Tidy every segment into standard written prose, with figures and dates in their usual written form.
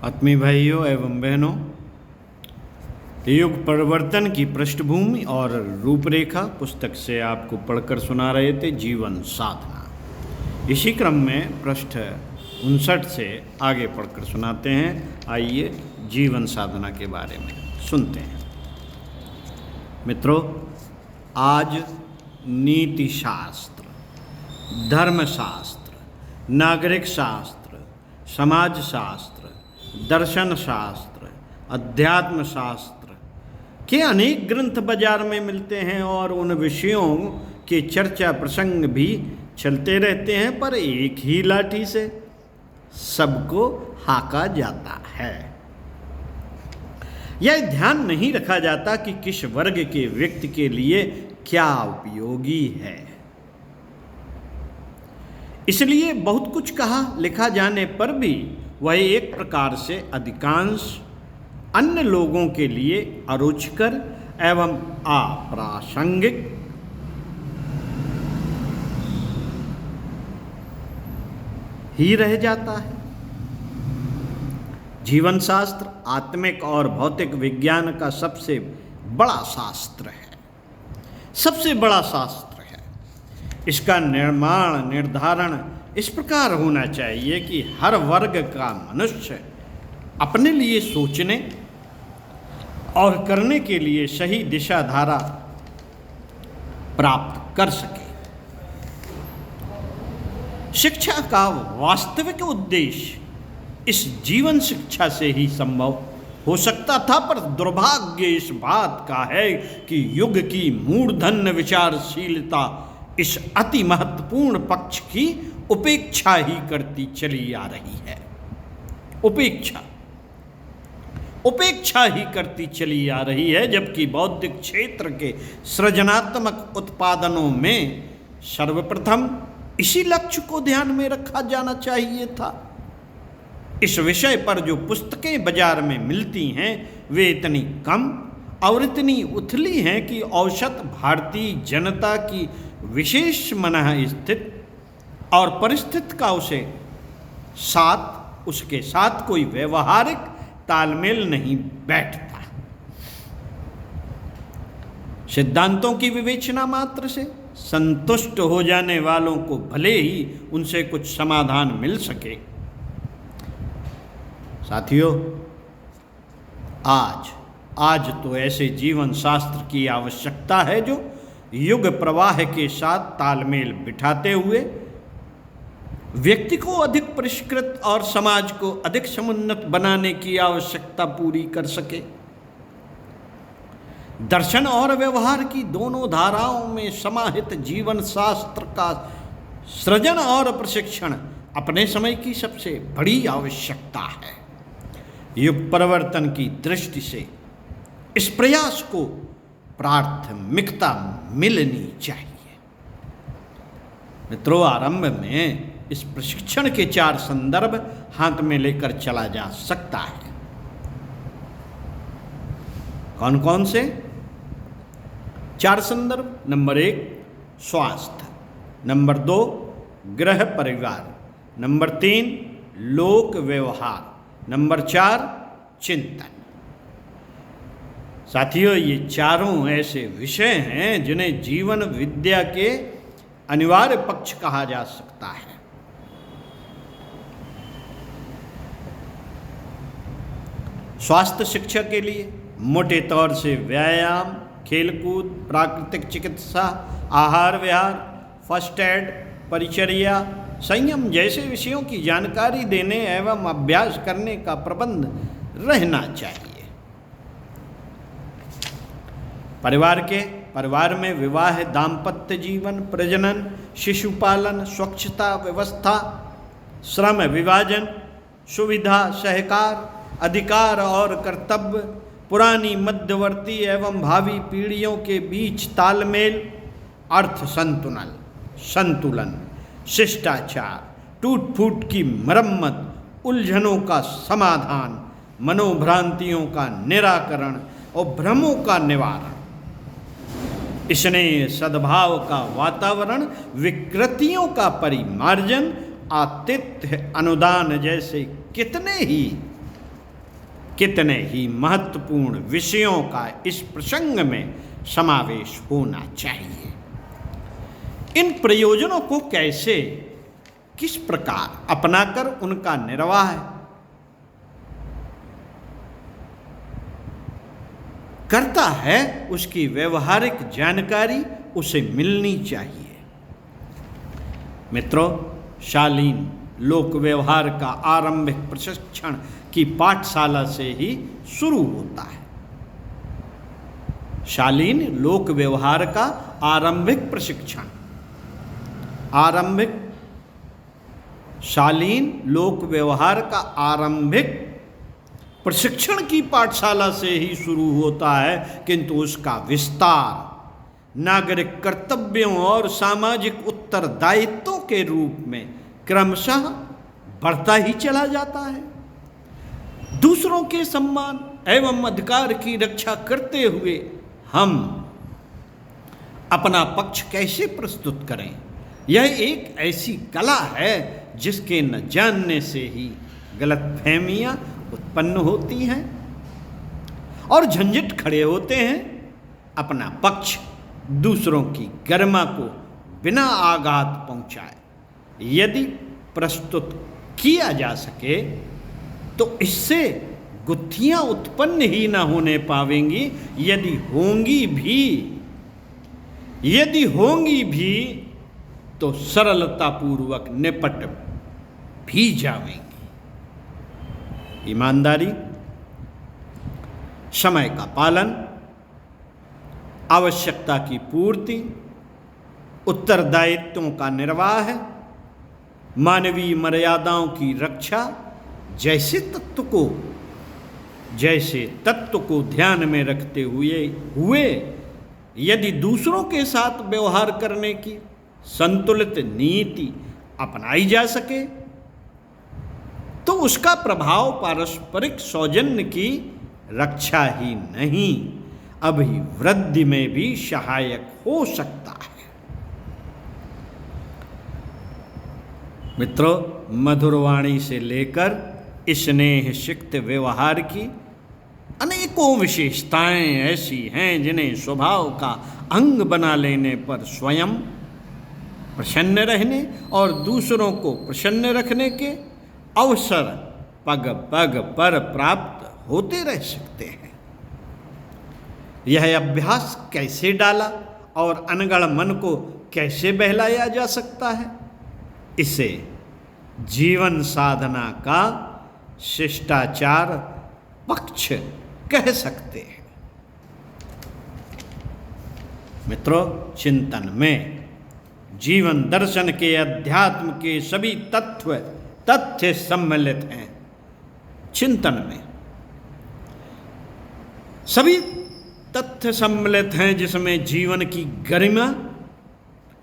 आत्मीय भाइयों एवं बहनों, युग परिवर्तन की पृष्ठभूमि और रूपरेखा पुस्तक से आपको पढ़कर सुना रहे थे जीवन साधना। इसी क्रम में पृष्ठ 59 से आगे पढ़कर सुनाते हैं। आइए जीवन साधना के बारे में सुनते हैं। मित्रों, आज नीति शास्त्र, धर्मशास्त्र, नागरिक शास्त्र, समाज शास्त्र, दर्शन शास्त्र, अध्यात्म शास्त्र के अनेक ग्रंथ बाजार में मिलते हैं और उन विषयों के चर्चा प्रसंग भी चलते रहते हैं, पर एक ही लाठी से सबको हाका जाता है। यह ध्यान नहीं रखा जाता कि किस वर्ग के व्यक्ति के लिए क्या उपयोगी है। इसलिए बहुत कुछ कहा लिखा जाने पर भी वह एक प्रकार से अधिकांश अन्य लोगों के लिए अरुचिकर एवं अप्रासंगिक ही रह जाता है। जीवन शास्त्र आत्मिक और भौतिक विज्ञान का सबसे बड़ा शास्त्र है, सबसे बड़ा शास्त्र है। इसका निर्धारण इस प्रकार होना चाहिए कि हर वर्ग का मनुष्य अपने लिए सोचने और करने के लिए सही दिशा धारा प्राप्त कर सके। शिक्षा का वास्तविक उद्देश्य इस जीवन शिक्षा से ही संभव हो सकता था, पर दुर्भाग्य इस बात का है कि युग की मूर्धन्य विचारशीलता इस अति महत्वपूर्ण पक्ष की उपेक्षा ही करती चली आ रही है। उपेक्षा ही करती चली आ रही है, जबकि बौद्धिक क्षेत्र के सृजनात्मक उत्पादनों में सर्वप्रथम इसी लक्ष्य को ध्यान में रखा जाना चाहिए था। इस विषय पर जो पुस्तकें बाजार में मिलती हैं वे इतनी कम और इतनी उथली हैं कि औसत भारतीय जनता की विशेष मनःस्थिति और परिस्थिति का उसके साथ कोई व्यवहारिक तालमेल नहीं बैठता। सिद्धांतों की विवेचना मात्र से संतुष्ट हो जाने वालों को भले ही उनसे कुछ समाधान मिल सके। साथियों, आज तो ऐसे जीवन शास्त्र की आवश्यकता है जो युग प्रवाह के साथ तालमेल बिठाते हुए व्यक्ति को अधिक परिष्कृत और समाज को अधिक समुन्नत बनाने की आवश्यकता पूरी कर सके। दर्शन और व्यवहार की दोनों धाराओं में समाहित जीवन शास्त्र का सृजन और प्रशिक्षण अपने समय की सबसे बड़ी आवश्यकता है। युग परिवर्तन की दृष्टि से इस प्रयास को प्राथमिकता मिलनी चाहिए। मित्रों, आरंभ में इस प्रशिक्षण के 4 संदर्भ हाथ में लेकर चला जा सकता है। कौन कौन से 4 संदर्भ? नंबर 1 स्वास्थ्य, नंबर 2 गृह परिवार, नंबर 3 लोक व्यवहार, नंबर 4 चिंतन। साथियों, ये चारों ऐसे विषय हैं जिन्हें जीवन विद्या के अनिवार्य पक्ष कहा जा सकता है। स्वास्थ्य शिक्षा के लिए मोटे तौर से व्यायाम, खेलकूद, प्राकृतिक चिकित्सा, आहार विहार, फर्स्ट एड, परिचर्या, संयम जैसे विषयों की जानकारी देने एवं अभ्यास करने का प्रबंध रहना चाहिए। परिवार में विवाह, दाम्पत्य जीवन, प्रजनन, शिशुपालन, स्वच्छता व्यवस्था, श्रम विभाजन, सुविधा, सहकार, अधिकार और कर्तव्य, पुरानी, मध्यवर्ती एवं भावी पीढ़ियों के बीच तालमेल, अर्थ संतुलन, शिष्टाचार, टूट फूट की मरम्मत, उलझनों का समाधान, मनोभ्रांतियों का निराकरण और भ्रमों का निवारण, स्नेह सद्भाव का वातावरण, विकृतियों का परिमार्जन, आतिथ्य अनुदान जैसे कितने ही कितने ही महत्वपूर्ण विषयों का इस प्रसंग में समावेश होना चाहिए। इन प्रयोजनों को कैसे, किस प्रकार अपनाकर उनका निर्वाह करता है, उसकी व्यवहारिक जानकारी उसे मिलनी चाहिए। मित्रों, शालीन लोक व्यवहार का आरंभिक प्रशिक्षण की पाठशाला से ही शुरू होता है। शालीन लोक व्यवहार का आरंभिक प्रशिक्षण, शालीन लोक व्यवहार का आरंभिक प्रशिक्षण की पाठशाला से ही शुरू होता है, किंतु उसका विस्तार नागरिक कर्तव्यों और सामाजिक उत्तरदायित्वों के रूप में क्रमशः बढ़ता ही चला जाता है। दूसरों के सम्मान एवं अधिकार की रक्षा करते हुए हम अपना पक्ष कैसे प्रस्तुत करें, यह एक ऐसी कला है जिसके न जानने से ही गलतफहमियां उत्पन्न होती हैं और झंझट खड़े होते हैं। अपना पक्ष दूसरों की गरिमा को बिना आघात पहुंचाए यदि प्रस्तुत किया जा सके तो इससे गुत्थियां उत्पन्न ही ना होने पावेंगी। यदि होंगी भी तो सरलतापूर्वक निपट भी जावेंगी। ईमानदारी, समय का पालन, आवश्यकता की पूर्ति, उत्तरदायित्वों का निर्वाह, मानवीय मर्यादाओं की रक्षा जैसे तत्व को ध्यान में रखते हुए यदि दूसरों के साथ व्यवहार करने की संतुलित नीति अपनाई जा सके तो उसका प्रभाव पारस्परिक सौजन्य की रक्षा ही नहीं, अभिवृद्धि में भी सहायक हो सकता है। मित्रों, मधुर वाणी से लेकर स्नेह सिक्त व्यवहार की अनेकों विशेषताएं ऐसी हैं जिन्हें स्वभाव का अंग बना लेने पर स्वयं प्रसन्न रहने और दूसरों को प्रसन्न रखने के अवसर पग पग पर प्राप्त होते रह सकते हैं। यह अभ्यास कैसे डाला और अनगढ़ मन को कैसे बहलाया जा सकता है, इसे जीवन साधना का शिष्टाचार पक्ष कह सकते हैं। मित्रों, चिंतन में जीवन दर्शन के अध्यात्म के सभी तथ्य सम्मिलित हैं। चिंतन में सभी तथ्य सम्मिलित हैं जिसमें जीवन की गरिमा,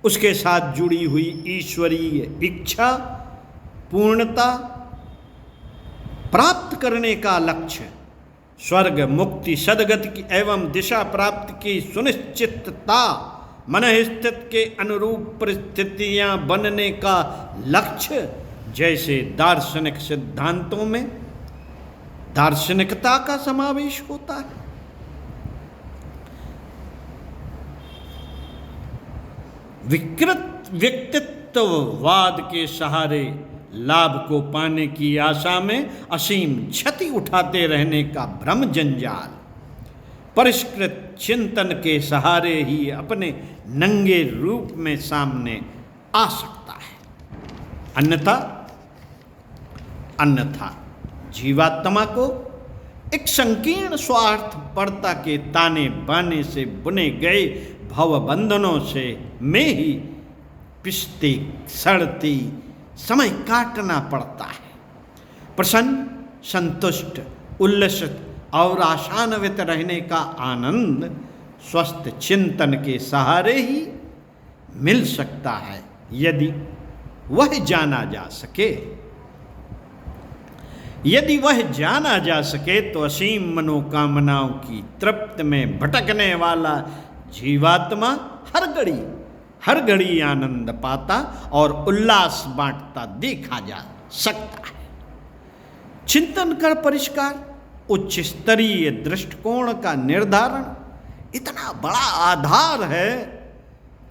उसके साथ जुड़ी हुई ईश्वरीय इच्छा, पूर्णता, प्राप्त करने का लक्ष्य, स्वर्ग मुक्ति सदगति की एवं दिशा प्राप्ति की सुनिश्चितता, मन स्थित के अनुरूप परिस्थितियां बनने का लक्ष्य जैसे दार्शनिक सिद्धांतों में दार्शनिकता का समावेश होता है। विकृत व्यक्तित्ववाद के सहारे लाभ को पाने की आशा में असीम क्षति उठाते रहने का भ्रम जंजाल परिष्कृत चिंतन के सहारे ही अपने नंगे रूप में सामने आ सकता है। अन्यथा जीवात्मा को एक संकीर्ण स्वार्थपरता के ताने बाने से बुने गए भवबंधनों से में ही पिसती सड़ती समय काटना पड़ता है। प्रसन्न, संतुष्ट, उल्लसित और आशान्वित रहने का आनंद स्वस्थ चिंतन के सहारे ही मिल सकता है यदि वह जाना जा सके। यदि वह जाना जा सके तो असीम मनोकामनाओं की तृप्त में भटकने वाला जीवात्मा हर घड़ी आनंद पाता और उल्लास बांटता देखा जा सकता है। चिंतन कर परिष्कार उच्च स्तरीय दृष्टिकोण का निर्धारण इतना बड़ा आधार है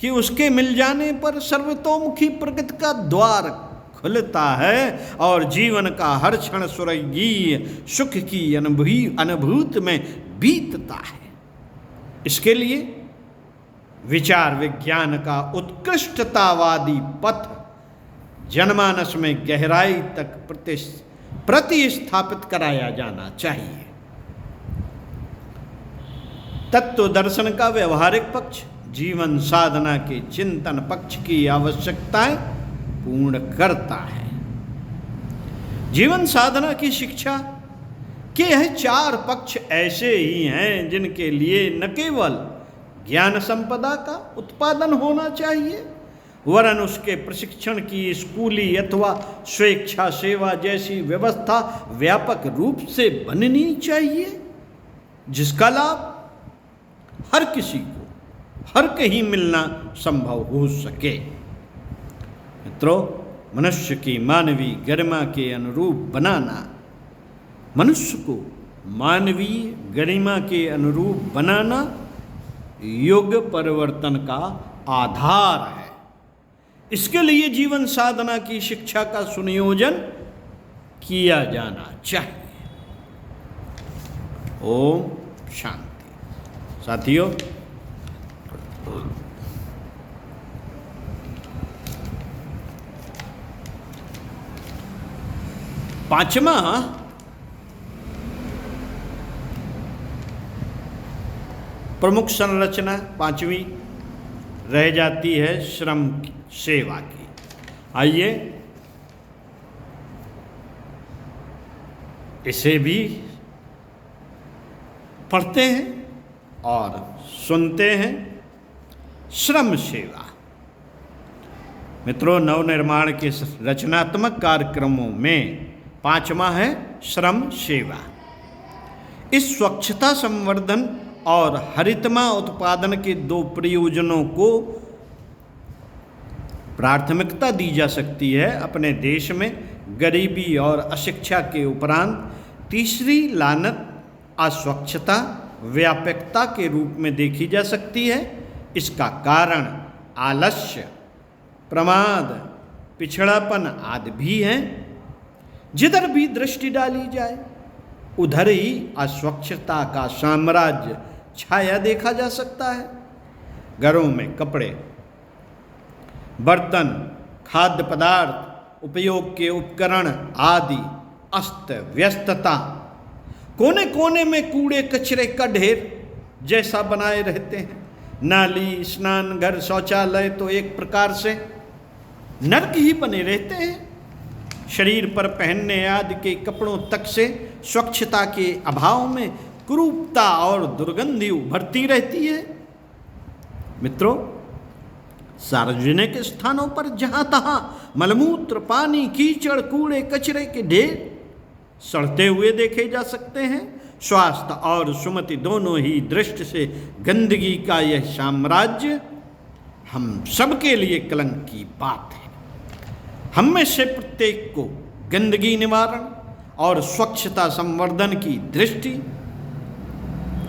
कि उसके मिल जाने पर सर्वतोमुखी प्रगति का द्वार खुलता है और जीवन का हर क्षण स्वर्गीय सुख की अनुभूति में बीतता है। इसके लिए विचार विज्ञान का उत्कृष्टतावादी पथ जनमानस में गहराई तक प्रतिस्थापित कराया जाना चाहिए। तत्व दर्शन का व्यवहारिक पक्ष जीवन साधना के चिंतन पक्ष की आवश्यकताएं पूर्ण करता है। जीवन साधना की शिक्षा के यह 4 पक्ष ऐसे ही हैं जिनके लिए न केवल ज्ञान संपदा का उत्पादन होना चाहिए वरन उसके प्रशिक्षण की स्कूली अथवा स्वेच्छा सेवा जैसी व्यवस्था व्यापक रूप से बननी चाहिए, जिसका लाभ हर किसी को हर कहीं मिलना संभव हो सके। मित्रों, मनुष्य की मानवीय गरिमा के अनुरूप बनाना, मनुष्य को मानवीय गरिमा के अनुरूप बनाना युग परिवर्तन का आधार है। इसके लिए जीवन साधना की शिक्षा का सुनियोजन किया जाना चाहिए। ओम शांति। साथियों, पांचवा प्रमुख संरचना 5वीं रह जाती है श्रम सेवा की। आइए इसे भी पढ़ते हैं और सुनते हैं। श्रम सेवा। मित्रों, नवनिर्माण के रचनात्मक कार्यक्रमों में 5वां है श्रम सेवा। इस स्वच्छता संवर्धन और हरितमा उत्पादन के 2 प्रयोजनों को प्राथमिकता दी जा सकती है। अपने देश में गरीबी और अशिक्षा के उपरांत तीसरी लानत अस्वच्छता व्यापकता के रूप में देखी जा सकती है। इसका कारण आलस्य, प्रमाद, पिछड़ापन आदि भी हैं। जिधर भी दृष्टि डाली जाए उधर ही अस्वच्छता का साम्राज्य छाया देखा जा सकता है। घरों में कपड़े, बर्तन, खाद्य पदार्थ, उपयोग के उपकरण आदि अस्त व्यस्तता, कोने कोने में कूड़े कचरे का ढेर जैसा बनाए रहते हैं। नाली, स्नान घर, शौचालय तो एक प्रकार से नर्क ही बने रहते हैं। शरीर पर पहनने आदि के कपड़ों तक से स्वच्छता के अभाव में कुरूपता और दुर्गंधी उभरती रहती है। मित्रों, सार्वजनिक स्थानों पर जहां तहां मलमूत्र, पानी, कीचड़, कूड़े कचरे के ढेर सड़ते हुए देखे जा सकते हैं। स्वास्थ्य और सुमति दोनों ही दृष्टि से गंदगी का यह साम्राज्य हम सबके लिए कलंक की बात है। हम में से प्रत्येक को गंदगी निवारण और स्वच्छता संवर्धन की दृष्टि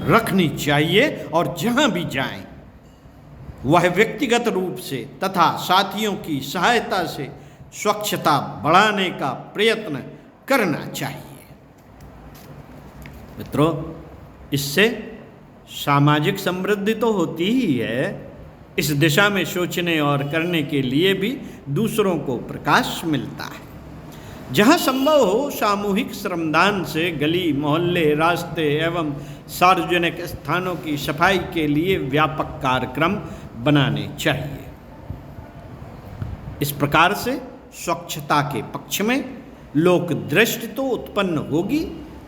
रखनी चाहिए और जहां भी जाएं वह व्यक्तिगत रूप से तथा साथियों की सहायता से स्वच्छता बढ़ाने का प्रयत्न करना चाहिए। मित्रों, इससे सामाजिक समृद्धि तो होती ही है, इस दिशा में सोचने और करने के लिए भी दूसरों को प्रकाश मिलता है। जहाँ संभव हो सामूहिक श्रमदान से गली, मोहल्ले, रास्ते एवं सार्वजनिक स्थानों की सफाई के लिए व्यापक कार्यक्रम बनाने चाहिए। इस प्रकार से स्वच्छता के पक्ष में लोक दृष्टि तो उत्पन्न होगी,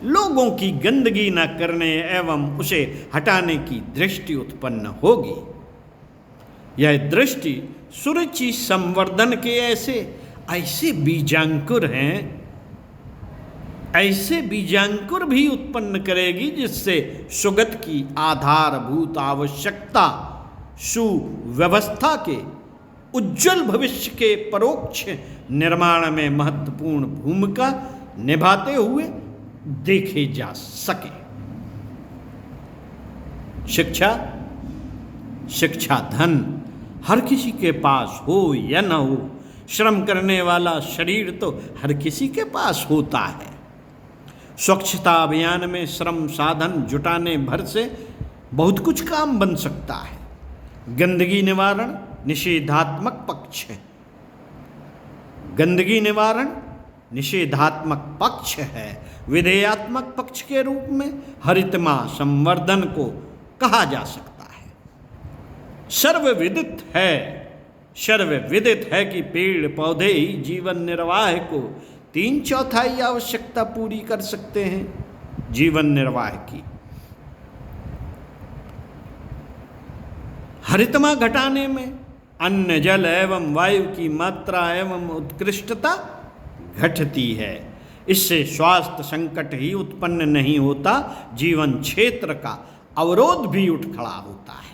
लोगों की गंदगी न करने एवं उसे हटाने की दृष्टि उत्पन्न होगी। यह दृष्टि सुरुचि संवर्धन के ऐसे बीजांकुर हैं, ऐसे बीजांकुर भी उत्पन्न करेगी जिससे सुगत की आधारभूत आवश्यकता सुव्यवस्था के उज्जवल भविष्य के परोक्ष निर्माण में महत्वपूर्ण भूमिका निभाते हुए देखे जा सके। शिक्षा धन हर किसी के पास हो या न हो, श्रम करने वाला शरीर तो हर किसी के पास होता है। स्वच्छता अभियान में श्रम साधन जुटाने भर से बहुत कुछ काम बन सकता है। गंदगी निवारण निषेधात्मक पक्ष है। गंदगी निवारण निषेधात्मक पक्ष है। विधेयात्मक पक्ष के रूप में हरितमा संवर्धन को कहा जा सकता है। सर्वविदित है कि पेड़ पौधे ही जीवन निर्वाह को 3/4 आवश्यकता पूरी कर सकते हैं। जीवन निर्वाह की हरितमा घटाने में अन्न जल एवं वायु की मात्रा एवं उत्कृष्टता घटती है। इससे स्वास्थ्य संकट ही उत्पन्न नहीं होता, जीवन क्षेत्र का अवरोध भी उठ खड़ा होता है।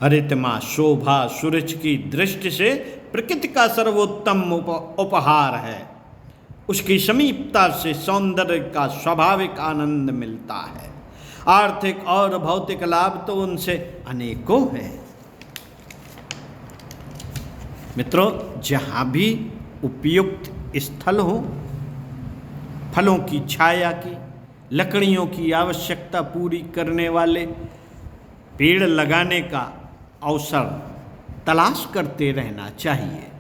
हरितमा शोभा सूरज की दृष्टि से प्रकृति का सर्वोत्तम उपहार है। उसकी समीपता से सौंदर्य का स्वाभाविक आनंद मिलता है। आर्थिक और भौतिक लाभ तो उनसे अनेकों हैं। मित्रों, जहाँ भी उपयुक्त स्थल हो, फलों की छाया की, लकड़ियों की आवश्यकता पूरी करने वाले पेड़ लगाने का अवसर तलाश करते रहना चाहिए।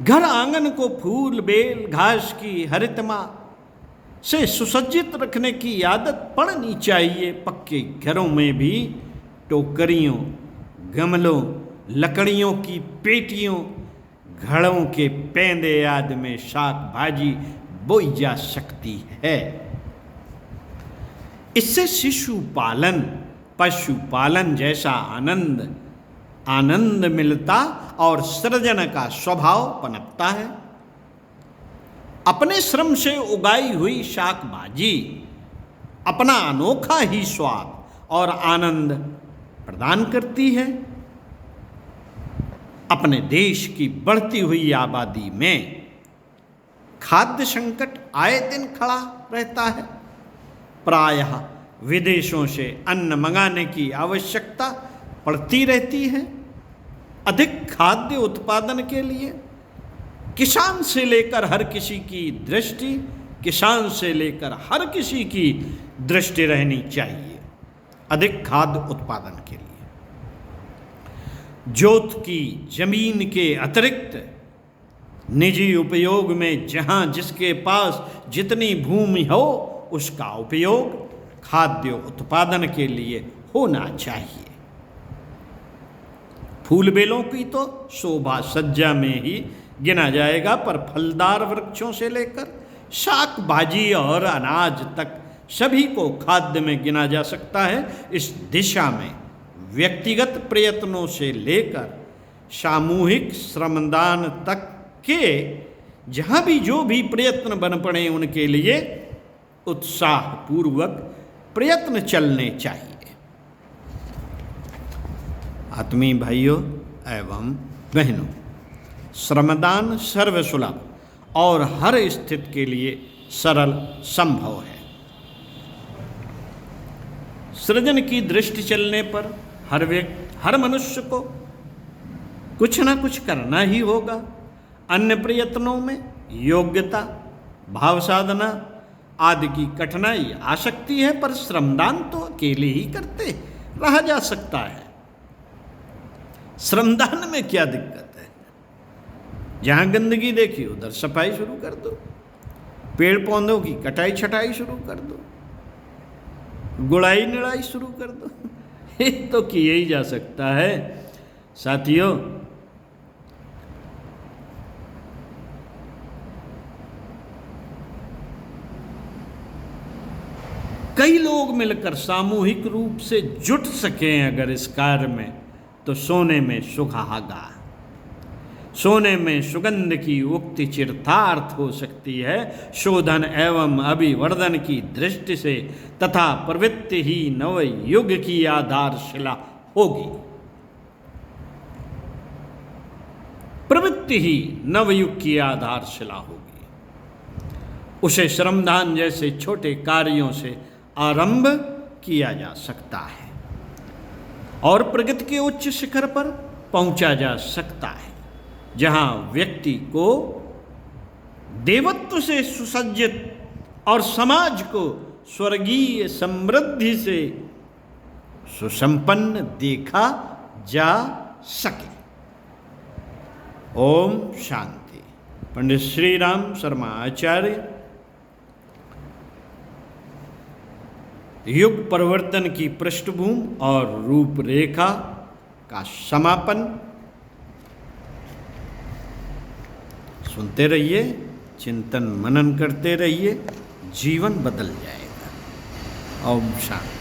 घर आंगन को फूल बेल घास की हरितमा से सुसज्जित रखने की आदत पड़नी चाहिए। पक्के घरों में भी टोकरियों, गमलों, लकड़ियों की पेटियों, घड़ों के पेंदे आदि में शाक भाजी बोई जा सकती है। इससे शिशु पालन, पशुपालन जैसा आनंद मिलता और सृजन का स्वभाव पनपता है। अपने श्रम से उगाई हुई शाक भाजी अपना अनोखा ही स्वाद और आनंद प्रदान करती है। अपने देश की बढ़ती हुई आबादी में खाद्य संकट आए दिन खड़ा रहता है। प्रायः विदेशों से अन्न मंगाने की आवश्यकता पड़ती रहती है। अधिक खाद्य उत्पादन के लिए किसान से लेकर हर किसी की दृष्टि रहनी चाहिए। अधिक खाद्य उत्पादन के लिए जोत की जमीन के अतिरिक्त निजी उपयोग में जहाँ जिसके पास जितनी भूमि हो उसका उपयोग खाद्य उत्पादन के लिए होना चाहिए। फूल बेलों की तो शोभा सज्जा में ही गिना जाएगा, पर फलदार वृक्षों से लेकर शाक भाजी और अनाज तक सभी को खाद्य में गिना जा सकता है। इस दिशा में व्यक्तिगत प्रयत्नों से लेकर सामूहिक श्रमदान तक के जहाँ भी जो भी प्रयत्न बन पड़े उनके लिए उत्साहपूर्वक प्रयत्न चलने चाहिए। आत्मीय भाइयों एवं बहनों, श्रमदान सर्वसुलभ और हर स्थिति के लिए सरल संभव है। सृजन की दृष्टि चलने पर हर मनुष्य को कुछ ना कुछ करना ही होगा। अन्य प्रयत्नों में योग्यता, भाव साधना आदि की कठिनाई आ सकती है, पर श्रमदान तो अकेले ही करते रहा जा सकता है। श्रमदान में क्या दिक्कत है? जहाँ गंदगी देखी उधर सफाई शुरू कर दो, पेड़ पौधों की कटाई छटाई शुरू कर दो, गुड़ाई निड़ाई शुरू कर दो। ये तो किया ही जा सकता है। साथियों, कई लोग मिलकर सामूहिक रूप से जुट सकें अगर इस कार्य में, तो सोने में सुहागा, सोने में सुगंध की उक्ति चिरतार्थ हो सकती है। शोधन एवं अभिवर्धन की दृष्टि से तथा प्रवृत्ति ही नव युग की आधारशिला होगी। प्रवृत्ति ही नवयुग की आधारशिला होगी। उसे श्रमदान जैसे छोटे कार्यों से आरंभ किया जा सकता है और प्रगति के उच्च शिखर पर पहुंचा जा सकता है, जहां व्यक्ति को देवत्व से सुसज्जित और समाज को स्वर्गीय समृद्धि से सुसंपन्न देखा जा सके। ओम शांति। पंडित श्री राम शर्मा आचार्य, युग परिवर्तन की पृष्ठभूमि और रूपरेखा का समापन। सुनते रहिए, चिंतन मनन करते रहिए, जीवन बदल जाएगा। ओम शांति।